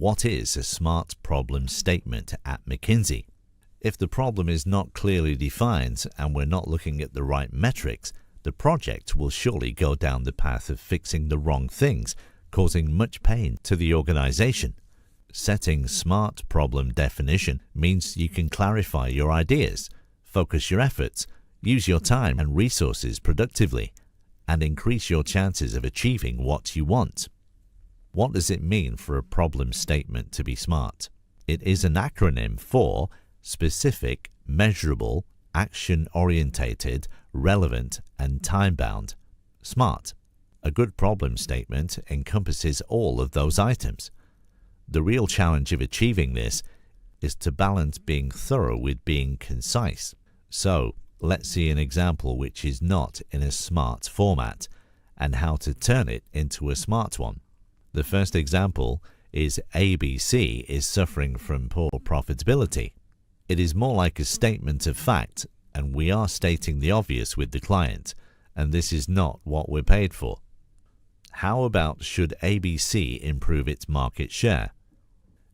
What is a SMART problem statement at McKinsey? If the problem is not clearly defined and we're not looking at the right metrics, the project will surely go down the path of fixing the wrong things, causing much pain to the organization. Setting SMART problem definition means you can clarify your ideas, focus your efforts, use your time and resources productively, and increase your chances of achieving what you want. What does it mean for a problem statement to be SMART? It is an acronym for specific, measurable, action-orientated, relevant, and time-bound. SMART. A good problem statement encompasses all of those items. The real challenge of achieving this is to balance being thorough with being concise. So, let's see an example which is not in a SMART format and how to turn it into a SMART one. The first example is ABC is suffering from poor profitability. It is more like a statement of fact, and we are stating the obvious with the client, and this is not what we're paid for. How about should ABC improve its market share?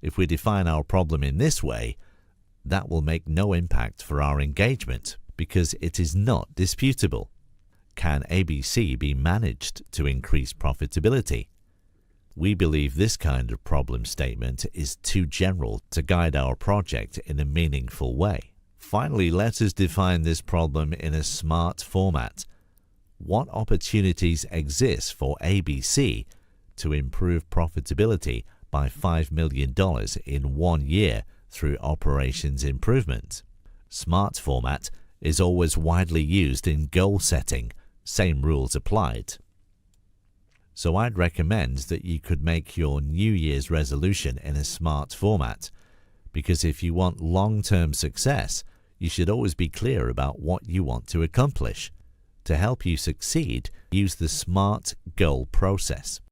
If we define our problem in this way, that will make no impact for our engagement because it is not disputable. Can ABC be managed to increase profitability? We believe this kind of problem statement is too general to guide our project in a meaningful way. Finally, let us define this problem in a SMART format. What opportunities exist for ABC to improve profitability by $5 million in 1 year through operations improvement? SMART format is always widely used in goal setting, same rules applied. So I'd recommend that you could make your New Year's resolution in a SMART format, because if you want long-term success, you should always be clear about what you want to accomplish. To help you succeed, use the SMART goal process.